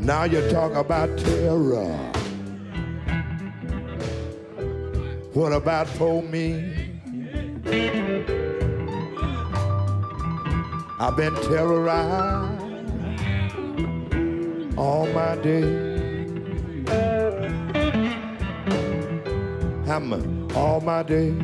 Now you talk about terror. What about for me? I've been terrorized all my day. All my day.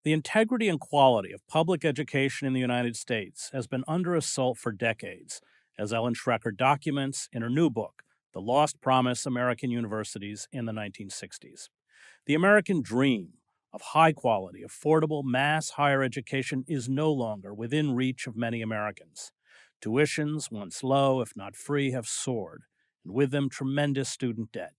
The integrity and quality of public education in the United States has been under assault for decades, as Ellen Schrecker documents in her new book, The Lost Promise: American Universities in the 1960s. The American dream of high-quality, affordable, mass higher education is no longer within reach of many Americans. Tuitions, once low, if not free, have soared, and with them tremendous student debt.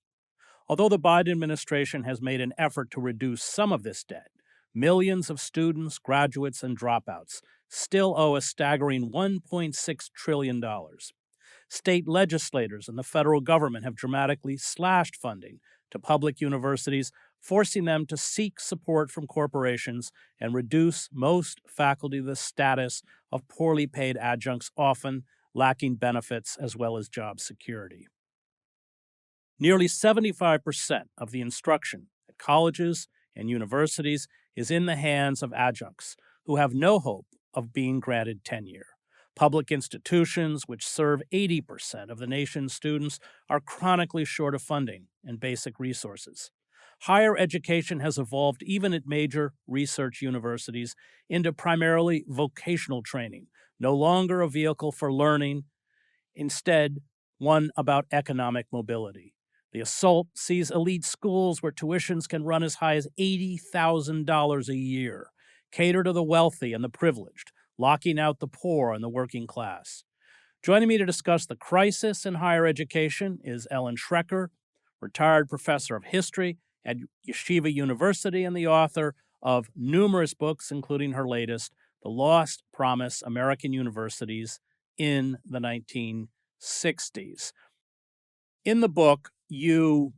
Although the Biden administration has made an effort to reduce some of this debt, millions of students, graduates, and dropouts still owe a staggering $1.6 trillion. State legislators and the federal government have dramatically slashed funding to public universities, forcing them to seek support from corporations and reduce most faculty to the status of poorly paid adjuncts, often lacking benefits as well as job security. Nearly 75% of the instruction at colleges and universities is in the hands of adjuncts who have no hope of being granted tenure. Public institutions, which serve 80% of the nation's students, are chronically short of funding and basic resources. Higher education has evolved, even at major research universities, into primarily vocational training, no longer a vehicle for learning, instead one about economic mobility. The assault sees elite schools where tuitions can run as high as $80,000 a year, cater to the wealthy and the privileged, locking out the poor and the working class. Joining me to discuss the crisis in higher education is Ellen Schrecker, retired professor of history at Yeshiva University and the author of numerous books, including her latest, The Lost Promise: American Universities in the 1960s. In the book, you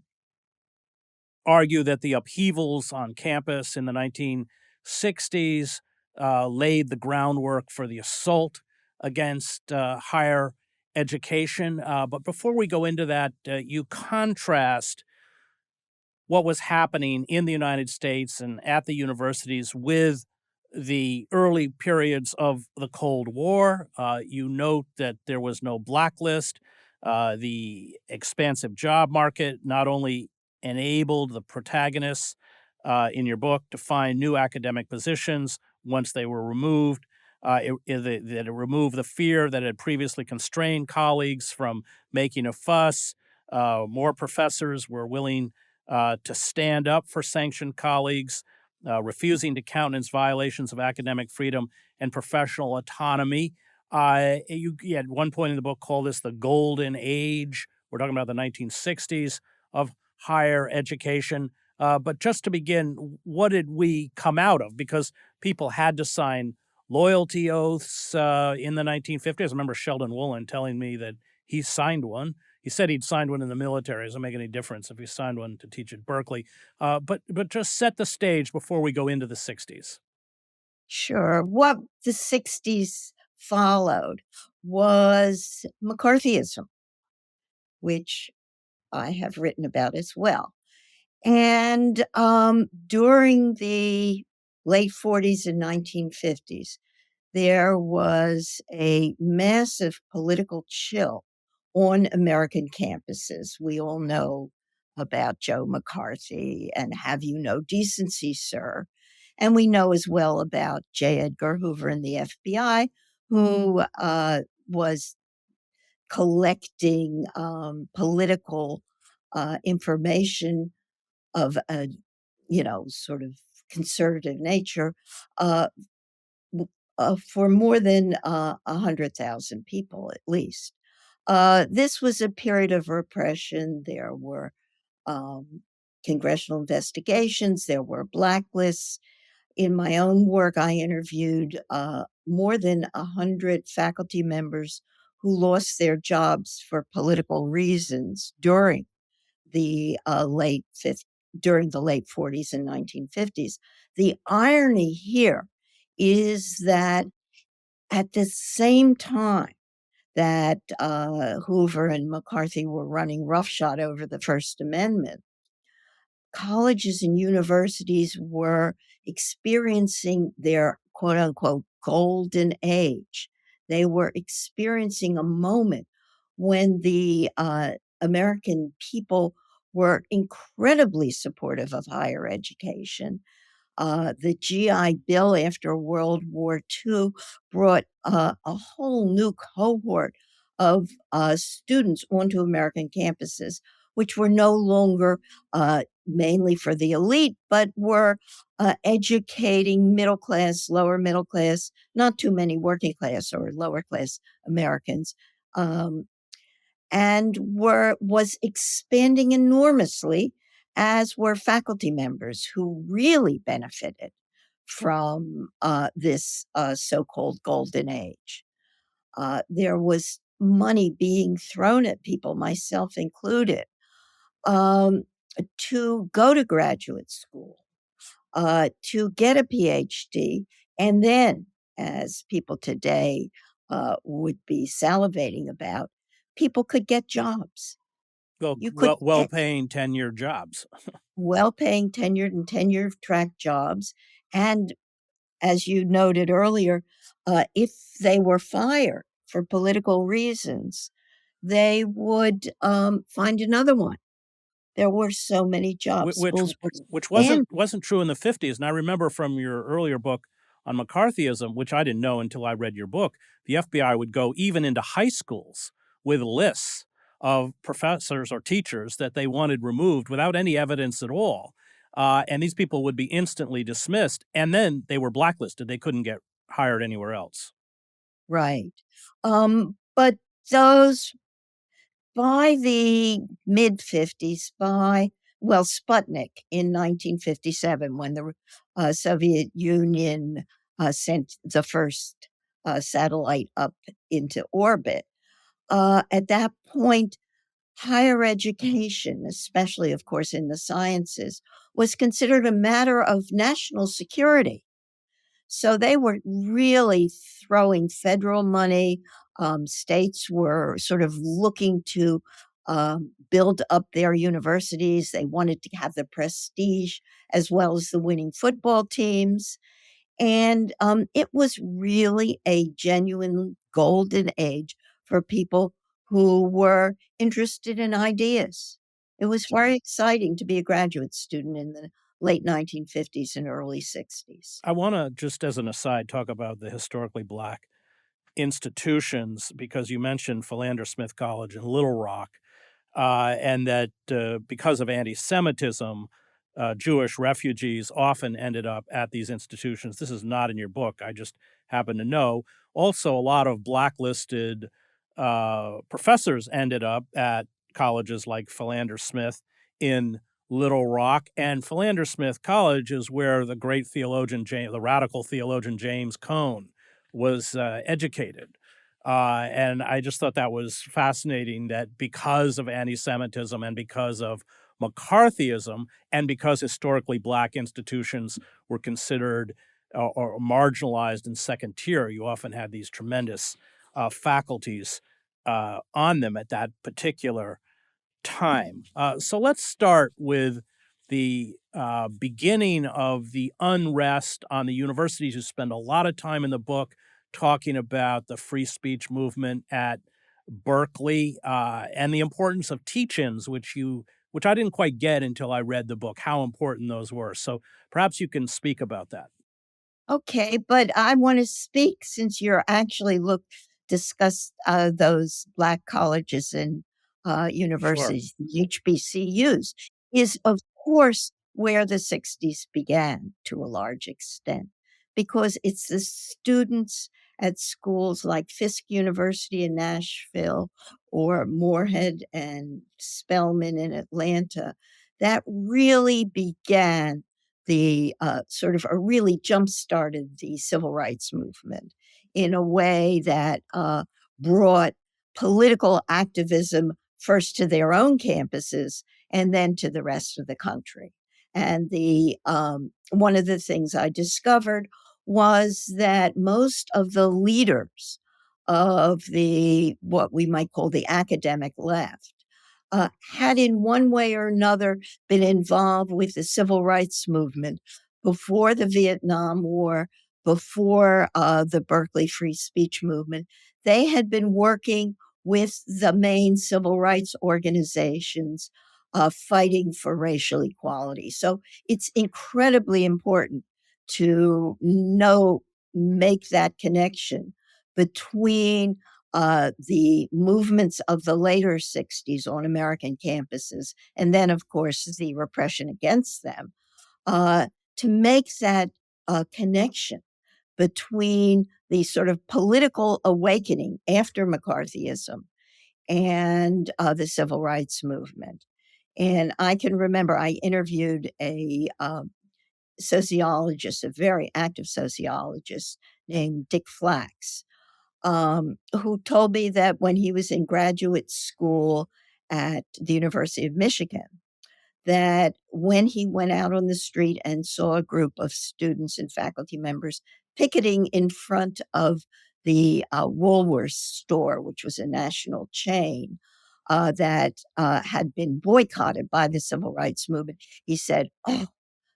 argue that the upheavals on campus in the 1960s laid the groundwork for the assault against higher education. But before we go into that, you contrast what was happening in the United States and at the universities with the early periods of the Cold War. You note that there was no blacklist. The expansive job market not only enabled the protagonists in your book to find new academic positions once they were removed, it removed the fear that had previously constrained colleagues from making a fuss. More professors were willing to stand up for sanctioned colleagues, refusing to countenance violations of academic freedom and professional autonomy. You at one point in the book call this the golden age. We're talking about the 1960s of higher education. But just to begin, what did we come out of? Because people had to sign loyalty oaths in the 1950s. I remember Sheldon Woolen telling me that he signed one. He said he'd signed one in the military. It doesn't make any difference if he signed one to teach at Berkeley. But just set the stage before we go into the 60s. Sure. What the 60s followed was McCarthyism, which I have written about as well. And during the late 40s and 1950s, there was a massive political chill on American campuses. We all know about Joe McCarthy and Have You No Decency, Sir? And we know as well about J. Edgar Hoover and the FBI, who was collecting political information of a, sort of conservative nature for more than 100,000 people at least. This was a period of repression. There were congressional investigations. There were blacklists. In my own work, I interviewed more than 100 faculty members who lost their jobs for political reasons during the late during the late 40s and 1950s. The irony here is that at the same time that Hoover and McCarthy were running roughshod over the First Amendment, colleges and universities were experiencing their quote unquote golden age. They were experiencing a moment when the American people were incredibly supportive of higher education. The GI Bill after World War II brought a whole new cohort of students onto American campuses, which were no longer mainly for the elite, but were educating middle class, lower middle class, not too many working class or lower class Americans. And was expanding enormously, as were faculty members who really benefited from this so-called golden age. There was money being thrown at people, myself included, to go to graduate school, to get a PhD, and then, as people today would be salivating about, people could get jobs. Well, You could get well-paying tenure jobs. well-paying tenured and tenure-track jobs. And as you noted earlier, if they were fired for political reasons, they would find another one. There were so many jobs. Which Schools were which expanding. wasn't true in the 50s. And I remember from your earlier book on McCarthyism, which I didn't know until I read your book, the FBI would go even into high schools with lists of professors or teachers that they wanted removed without any evidence at all. And these people would be instantly dismissed, and then they were blacklisted. They couldn't get hired anywhere else. Right. But those, by the mid-50s, Sputnik in 1957, when the Soviet Union sent the first satellite up into orbit, at that point, higher education, especially, of course, in the sciences, was considered a matter of national security. So they were really throwing federal money. States were sort of looking to build up their universities. They wanted to have the prestige as well as the winning football teams. And it was really a genuine golden age for people who were interested in ideas. It was very exciting to be a graduate student in the late 1950s and early 60s. I want to, just as an aside, talk about the historically black institutions, because you mentioned Philander Smith College in Little Rock, and that because of anti-Semitism, Jewish refugees often ended up at these institutions. This is not in your book. I just happen to know. Also, a lot of blacklisted professors ended up at colleges like Philander Smith in Little Rock. And Philander Smith College is where the great theologian, the radical theologian James Cone was educated. And I just thought that was fascinating, that because of anti-Semitism and because of McCarthyism and because historically black institutions were considered or marginalized in second tier, you often had these tremendous faculties on them at that particular time. So let's start with the beginning of the unrest on the universities. You spend a lot of time in the book talking about the free speech movement at Berkeley and the importance of teach-ins, which I didn't quite get until I read the book, how important those were. So perhaps you can speak about that. Okay, but I want to speak, since you're actually discuss those black colleges and Sure. universities, the HBCUs, is of course where the 60s began to a large extent, because it's the students at schools like Fisk University in Nashville or Moorhead and Spelman in Atlanta that really began the really jump-started the civil rights movement in a way that brought political activism first to their own campuses and then to the rest of the country. And the one of the things I discovered was that most of the leaders of the what we might call the academic left had in one way or another been involved with the civil rights movement before the Vietnam War, before the Berkeley free speech movement. They had been working with the main civil rights organizations fighting for racial equality. So it's incredibly important to make that connection between the movements of the later 60s on American campuses, and then, of course, the repression against them, to make that connection between the sort of political awakening after McCarthyism and the civil rights movement. And I can remember I interviewed a sociologist, a very active sociologist named Dick Flax, who told me that when he was in graduate school at the University of Michigan, that when he went out on the street and saw a group of students and faculty members picketing in front of the Woolworths store, which was a national chain that had been boycotted by the civil rights movement, he said, "Oh,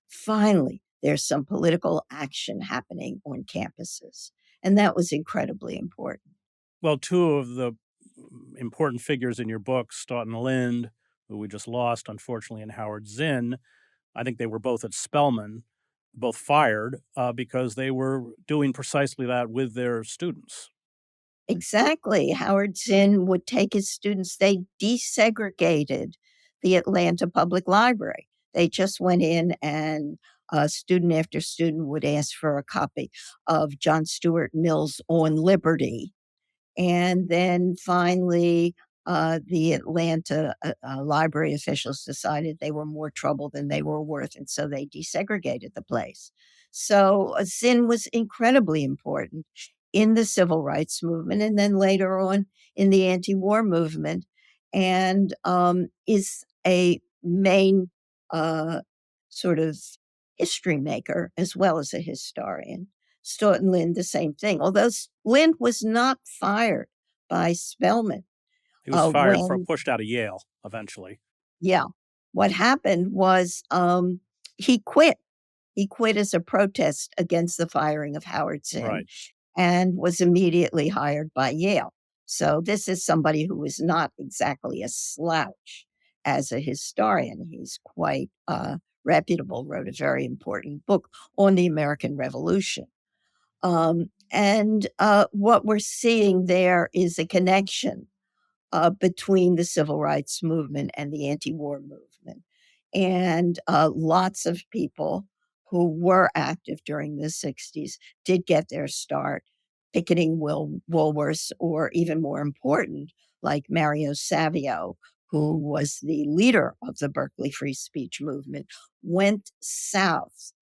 finally, there's some political action happening on campuses." And that was incredibly important. Well, two of the important figures in your book, Stoughton Lynd, who we just lost, unfortunately, and Howard Zinn, I think they were both at Spelman, both fired because they were doing precisely that with their students. Exactly. Howard Zinn would take his students, they desegregated the Atlanta Public Library. They just went in and student after student would ask for a copy of John Stuart Mill's On Liberty. And then finally, the Atlanta library officials decided they were more trouble than they were worth, and so they desegregated the place. So Zinn was incredibly important in the civil rights movement, and then later on in the anti-war movement, and is a main sort of history maker as well as a historian. Stoughton Lynd, the same thing. Although Lynd was not fired by Spelman. He was fired for When, pushed out of Yale eventually. yeah, what happened was he quit. He quit as a protest against the firing of Howard Zinn Right. and was immediately hired by Yale. So this is somebody who is not exactly a slouch as a historian. He's quite reputable, wrote a very important book on the American Revolution. And what we're seeing there is a connection between the civil rights movement and the anti-war movement. And lots of people who were active during the 60s did get their start picketing Woolworths, or even more important, like Mario Savio, who was the leader of the Berkeley free speech movement, went south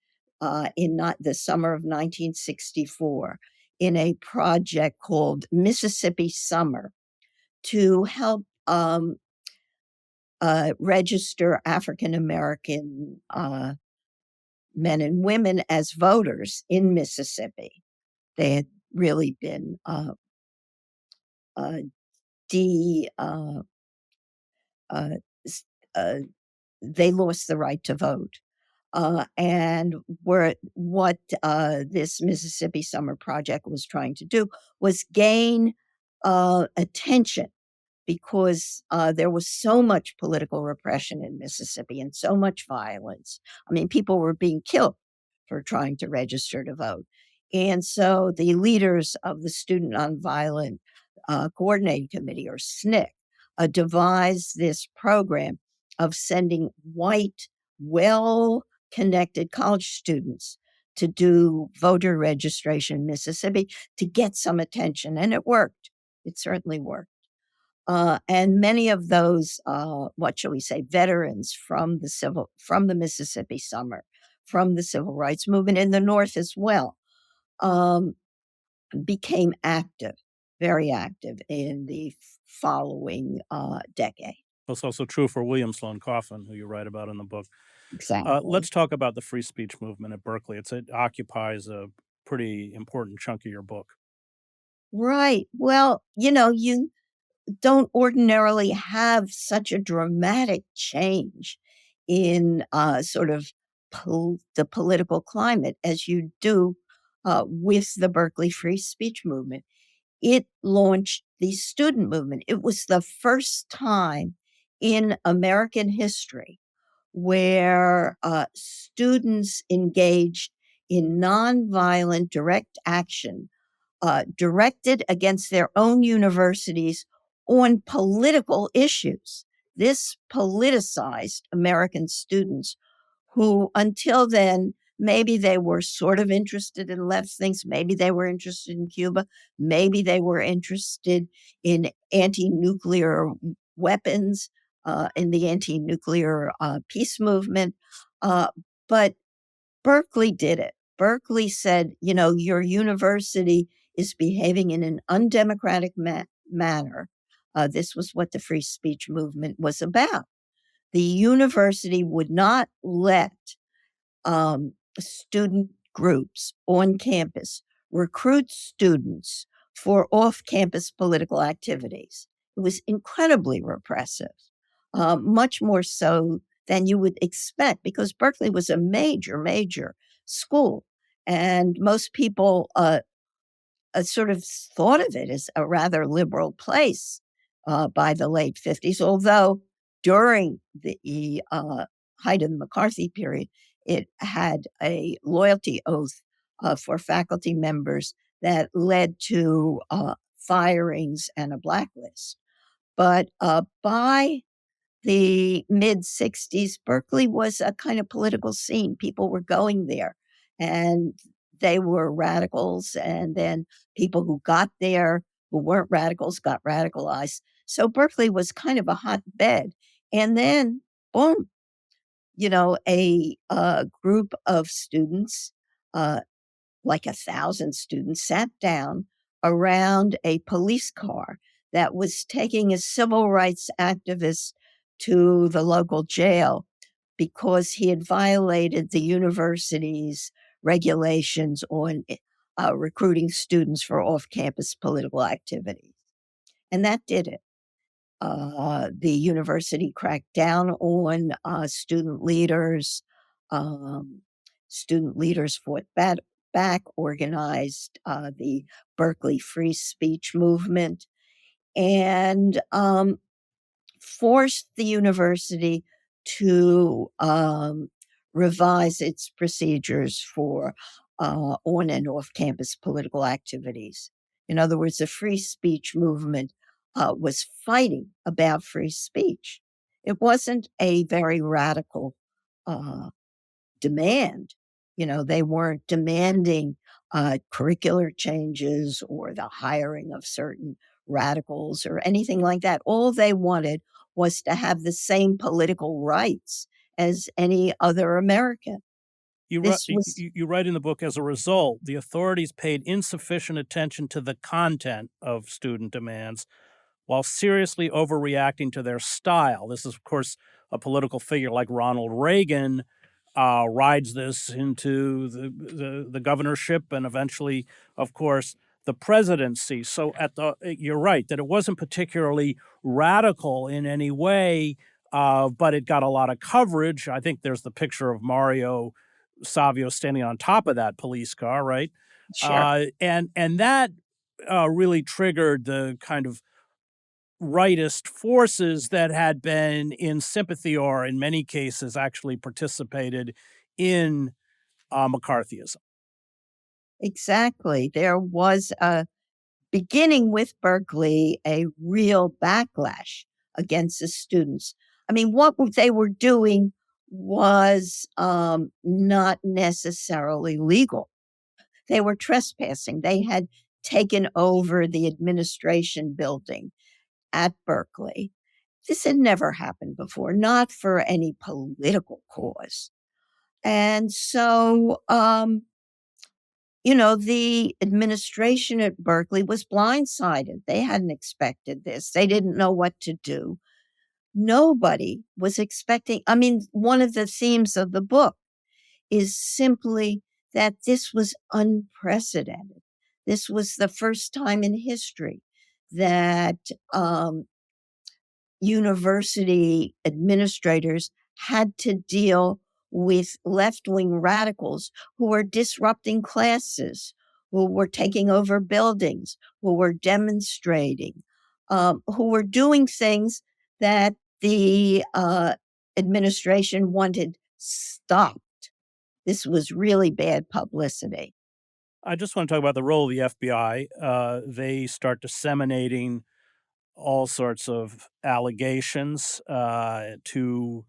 in the summer of 1964 in a project called Mississippi Summer to help register African American men and women as voters in Mississippi. They had really been de uh, s- uh, they lost the right to vote. And what this Mississippi Summer Project was trying to do was gain attention, because there was so much political repression in Mississippi and so much violence. I mean, people were being killed for trying to register to vote. And so the leaders of the Student Nonviolent Coordinating Committee, or SNCC, devised this program of sending white, well connected college students to do voter registration in Mississippi to get some attention. And it worked. It certainly worked. And many of those, what shall we say, veterans from the Mississippi Summer, from the civil rights movement in the North as well, um, became active, very active in the following decade. That's also true for William Sloane Coffin, who you write about in the book. Exactly. Let's talk about the free speech movement at Berkeley. It occupies a pretty important chunk of your book. Right. Well, you don't ordinarily have such a dramatic change in sort of the political climate as you do with the Berkeley free speech movement. It launched the student movement. It was the first time in American history where students engaged in nonviolent direct action directed against their own universities on political issues. This politicized American students who, until then, maybe they were sort of interested in left things, maybe they were interested in Cuba, maybe they were interested in anti nuclear weapons, in the anti nuclear peace movement. But Berkeley did it. Berkeley said, your university is behaving in an undemocratic manner. This was what the free speech movement was about. The university would not let student groups on campus recruit students for off campus political activities. It was incredibly repressive, much more so than you would expect, because Berkeley was a major, major school. And most people sort of thought of it as a rather liberal place by the late 50s, although during the height of the McCarthy period, it had a loyalty oath for faculty members that led to firings and a blacklist. But by the mid 60s, Berkeley was a kind of political scene. People were going there and they were radicals. And then people who got there who weren't radicals got radicalized. So Berkeley was kind of a hotbed. And then, boom, a group of students, like 1,000 students, sat down around a police car that was taking a civil rights activist to the local jail because he had violated the university's regulations on recruiting students for off-campus political activities. And that did it. The university cracked down on student leaders. Um, Student leaders fought back, organized the Berkeley free speech movement, and forced the university to revise its procedures for on and off campus political activities. In other words, the free speech movement was fighting about free speech. It wasn't a very radical uh, demand. They weren't demanding curricular changes or the hiring of certain radicals or anything like that. All they wanted was to have the same political rights as any other American. This was You write in the book, as a result, the authorities paid insufficient attention to the content of student demands while seriously overreacting to their style. This is, of course, a political figure like Ronald Reagan rides this into the governorship and eventually, of course, the presidency. So you're right that it wasn't particularly radical in any way, but it got a lot of coverage. I think there's the picture of Mario Savio standing on top of that police car, right? sure. And that really triggered the kind of rightist forces that had been in sympathy or in many cases actually participated in McCarthyism. Exactly. There was beginning with Berkeley, a real backlash against the students. I mean, what they were doing was not necessarily legal. They were trespassing. They had taken over the administration building at Berkeley. This had never happened before, not for any political cause. And so, the administration at Berkeley was blindsided. They hadn't expected this. They didn't know what to do. Nobody was expecting. I mean, one of the themes of the book is simply that this was unprecedented. This was the first time in history that university administrators had to deal with left-wing radicals who were disrupting classes, who were taking over buildings, who were demonstrating, who were doing things that the administration wanted stopped. This was really bad publicity. I just want to talk about the role of the FBI. They start disseminating all sorts of allegations uh, to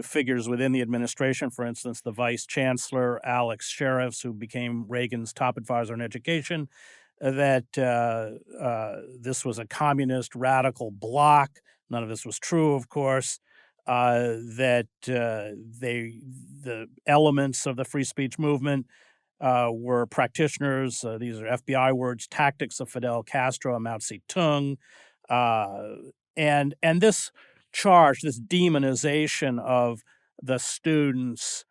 figures within the administration. For instance, the vice chancellor, Alex Sheriffs, who became Reagan's top advisor on education, that this was a communist radical bloc. None of this was true, of course. That the elements of the free speech movement were practitioners. These are FBI words: tactics of Fidel Castro and Mao Zedong, and this charge, this demonization of the students,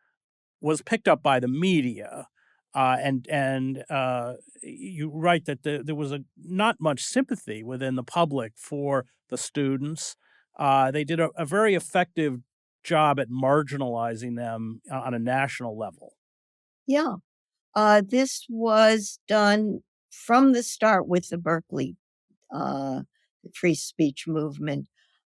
was picked up by the media, and you write that there was not much sympathy within the public for the students. They did a very effective job at marginalizing them on a national level. Yeah. This was done from the start with the Berkeley free speech movement.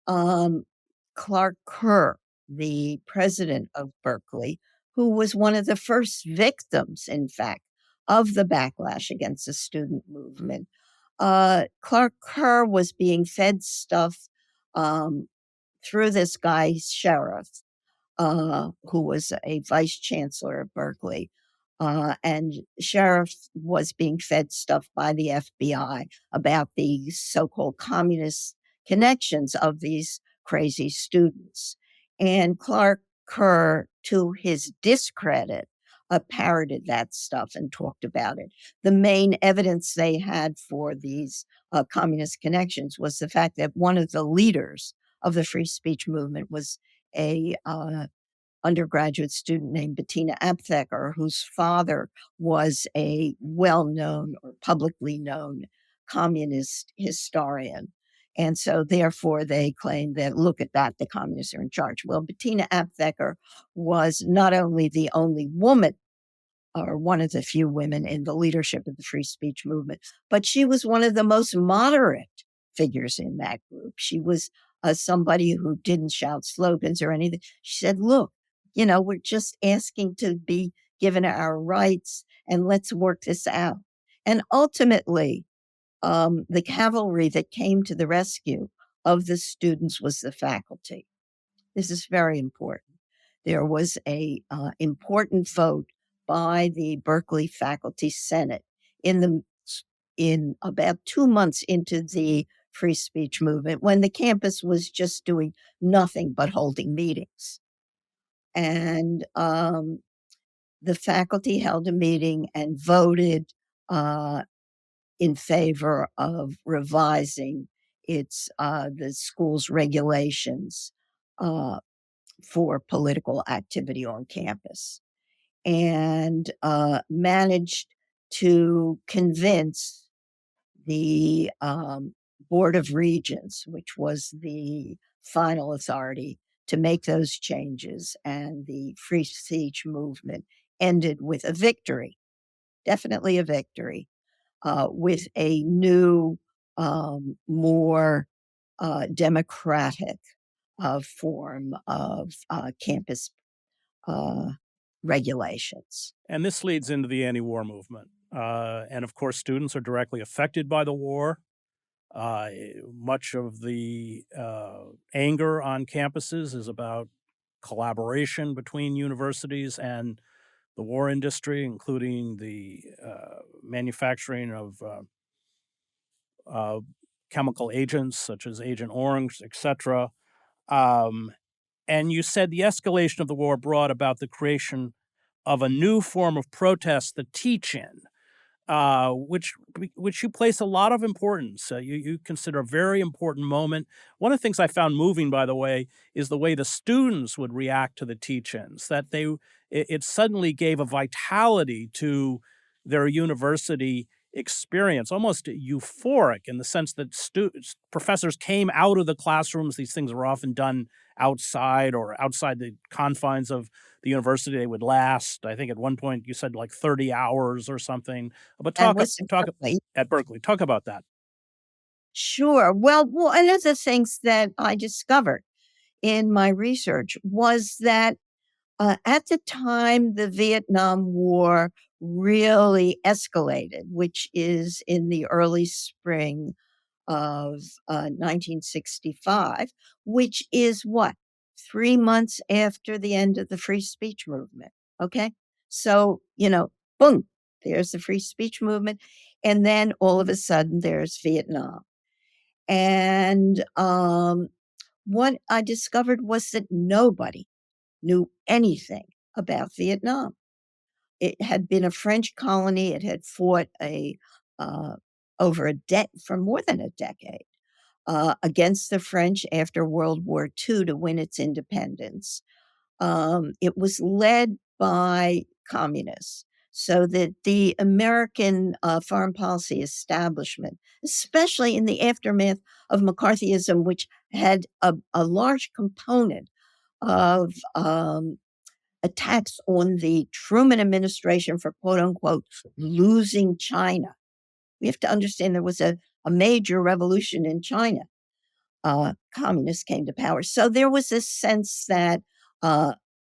Clark Kerr, the president of Berkeley, who was one of the first victims, in fact, of the backlash against the student movement. Clark Kerr was being fed stuff through this guy, Sheriff, who was a vice chancellor of Berkeley. And Sheriff was being fed stuff by the FBI about the so-called communist connections of these crazy students. And Clark Kerr, to his discredit, parroted that stuff and talked about it. The main evidence they had for these communist connections was the fact that one of the leaders of the free speech movement was a undergraduate student named Bettina Aptheker, whose father was a well-known or publicly known communist historian. And so therefore they claimed that, look at that, the communists are in charge. Well, Bettina Aptheker was not only the only woman or one of the few women in the leadership of the free speech movement, but she was one of the most moderate figures in that group. She was somebody who didn't shout slogans or anything. She said, look, we're just asking to be given our rights and let's work this out. And ultimately, the cavalry that came to the rescue of the students was the faculty. This is very important. There was a important vote by the Berkeley Faculty Senate in about 2 months into the free speech movement, when the campus was just doing nothing but holding meetings. And the faculty held a meeting and voted in favor of revising the school's regulations for political activity on campus, and managed to convince the Board of Regents, which was the final authority, to make those changes. And the free speech movement ended with a victory, definitely a victory, with a new, more democratic form of campus regulations. And this leads into the anti-war movement. And of course, students are directly affected by the war. Much of the anger on campuses is about collaboration between universities and the war industry, including the manufacturing of chemical agents such as Agent Orange, etc. And you said the escalation of the war brought about the creation of a new form of protest, the teach-in. which you place a lot of importance. You consider a very important moment. One of the things I found moving, by the way, is the way the students would react to the teach-ins. That it suddenly gave a vitality to their university experience, almost euphoric, in the sense that professors came out of the classrooms. These things were often done outside or outside the confines of the university. They would last, I think at one point you said, like 30 hours or something. But That talk was talk Berkeley. at Berkeley. Talk about that. Sure. Well, one of the things that I discovered in my research was that at the time the Vietnam War really escalated, which is in the early spring of 1965, which is what? 3 months after the end of the free speech movement. Okay. So, boom, there's the free speech movement. And then all of a sudden there's Vietnam. And what I discovered was that nobody knew anything about Vietnam. It had been a French colony. It had fought uh, for more than a decade against the French after World War II to win its independence. It was led by communists, so that the American foreign policy establishment, especially in the aftermath of McCarthyism, which had a large component of attacks on the Truman administration for quote unquote losing China. We have to understand there was a major revolution in China. Communists came to power. So there was this sense that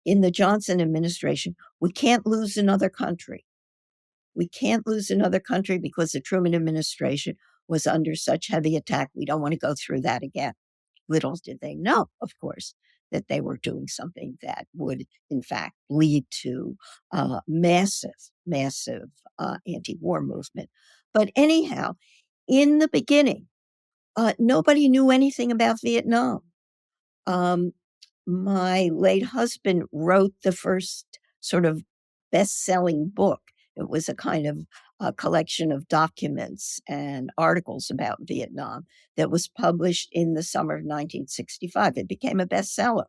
in the Johnson administration, we can't lose another country. We can't lose another country because the Truman administration was under such heavy attack. We don't want to go through that again. Little did they know, of course, that they were doing something that would, in fact, lead to massive anti-war movement. But anyhow, in the beginning, nobody knew anything about Vietnam. My late husband wrote the first sort of best-selling book. It was a kind of a collection of documents and articles about Vietnam that was published in the summer of 1965. It became a bestseller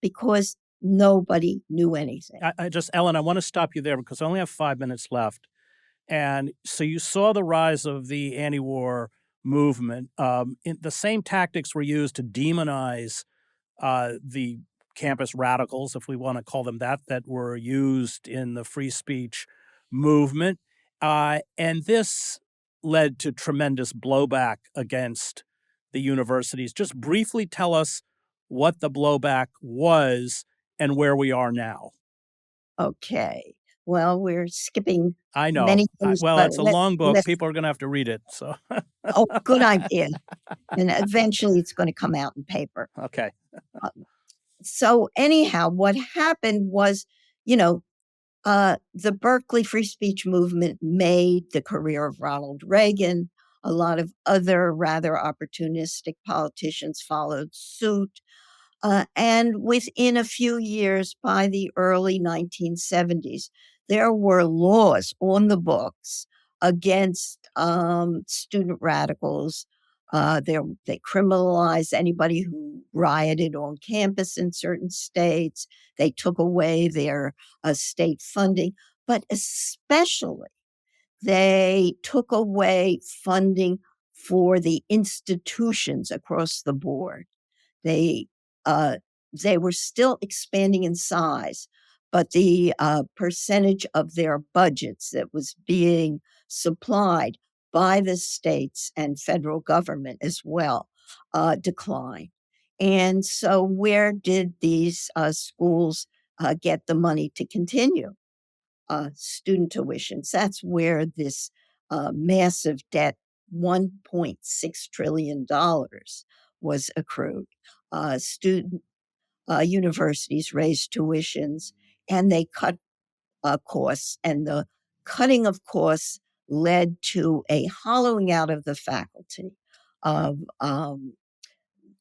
because nobody knew anything. Ellen, I want to stop you there because I only have 5 minutes left. And so you saw the rise of the anti-war movement. The same tactics were used to demonize the campus radicals, if we want to call them that were used in the free speech movement. And this led to tremendous blowback against the universities. Just briefly tell us what the blowback was and where we are now. Okay. Well, we're skipping I know. many things. But It's a long book. People are going to have to read it. So, oh, good idea. And eventually it's going to come out in paper. Okay. So anyhow, what happened was, the Berkeley free speech movement made the career of Ronald Reagan. A lot of other rather opportunistic politicians followed suit. And within a few years, by the early 1970s, there were laws on the books against student radicals. They criminalized anybody who rioted on campus in certain states. They took away their state funding, but especially they took away funding for the institutions across the board. They they were still expanding in size, but the percentage of their budgets that was being supplied by the states and federal government as well declined. And so, where did these schools get the money to continue? Student tuitions. That's where this massive debt, $1.6 trillion, was accrued. Student universities raised tuitions and they cut costs, and the cutting of costs led to a hollowing out of the faculty. Of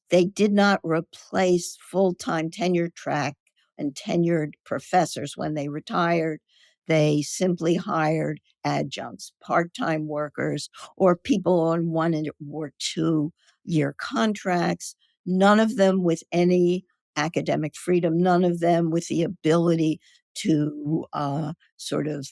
They did not replace full-time tenure track and tenured professors when they retired. They simply hired adjuncts, part-time workers, or people on 1 or 2-year contracts, none of them with any academic freedom, none of them with the ability to sort of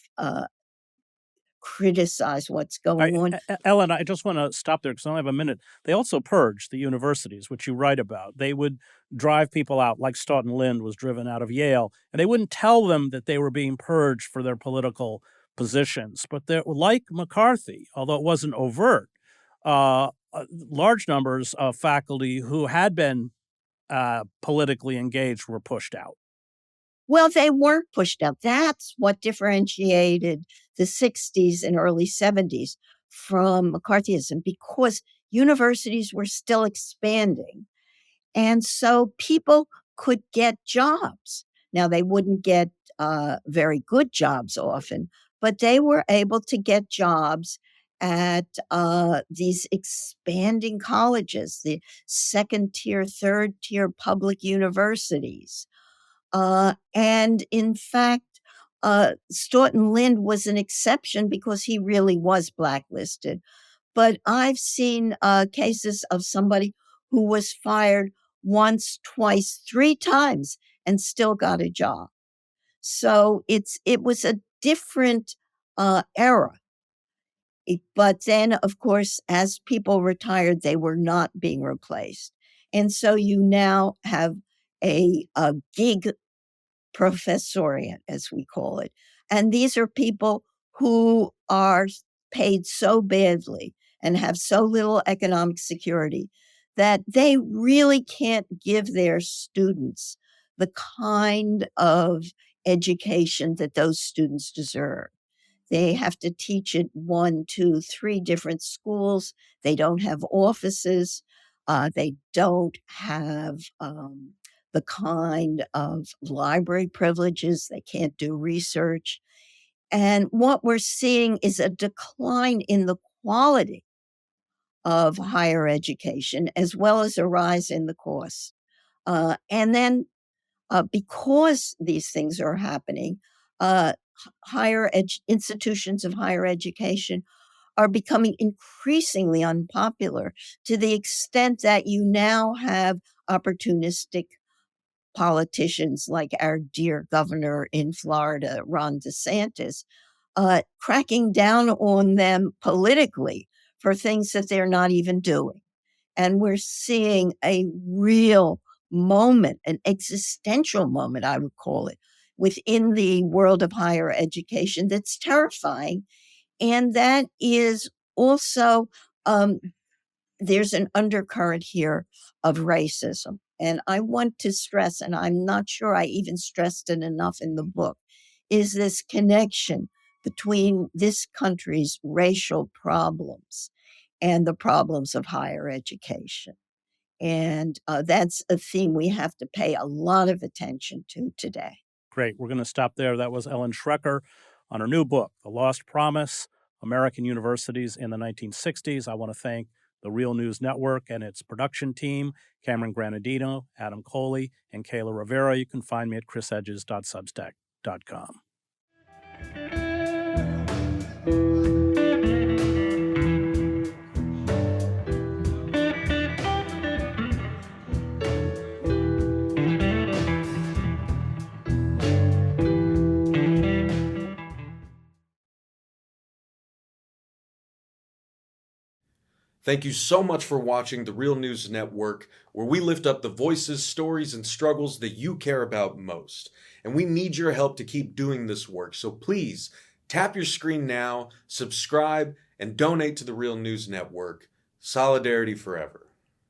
criticize what's going on. Ellen, I just want to stop there because I only have a minute. They also purged the universities, which you write about. They would drive people out, like Stoughton Lynd was driven out of Yale, and they wouldn't tell them that they were being purged for their political positions. But they're like McCarthy, although it wasn't overt, large numbers of faculty who had been politically engaged were pushed out. Well, they weren't pushed out. That's what differentiated the 60s and early 70s from McCarthyism, because universities were still expanding. And so people could get jobs. Now, they wouldn't get very good jobs often, but they were able to get jobs at these expanding colleges, the second tier, third tier public universities. And in fact, Stoughton Lynd was an exception because he really was blacklisted. But I've seen cases of somebody who was fired once, twice, 3 times and still got a job. So it was a different era. But then, of course, as people retired, they were not being replaced. And so you now have a gig professoriate, as we call it. And these are people who are paid so badly and have so little economic security that they really can't give their students the kind of education that those students deserve. They have to teach at 1, 2, 3 different schools. They don't have offices. They don't have the kind of library privileges. They can't do research. And what we're seeing is a decline in the quality of higher education, as well as a rise in the cost. And then because these things are happening, institutions of higher education are becoming increasingly unpopular, to the extent that you now have opportunistic politicians like our dear governor in Florida, Ron DeSantis, cracking down on them politically for things that they're not even doing. And we're seeing a real moment, an existential moment, I would call it, within the world of higher education that's terrifying. And that is also, there's an undercurrent here of racism. And I want to stress, and I'm not sure I even stressed it enough in the book, is this connection between this country's racial problems and the problems of higher education. And that's a theme we have to pay a lot of attention to today. Great. We're going to stop there. That was Ellen Schrecker on her new book, The Lost Promise, American Universities in the 1960s. I want to thank the Real News Network and its production team, Cameron Granadino, Adam Coley, and Kayla Rivera. You can find me at chrishedges.substack.com. Thank you so much for watching the Real News Network, where we lift up the voices, stories, and struggles that you care about most. And we need your help to keep doing this work. So please tap your screen now, subscribe, and donate to the Real News Network. Solidarity forever.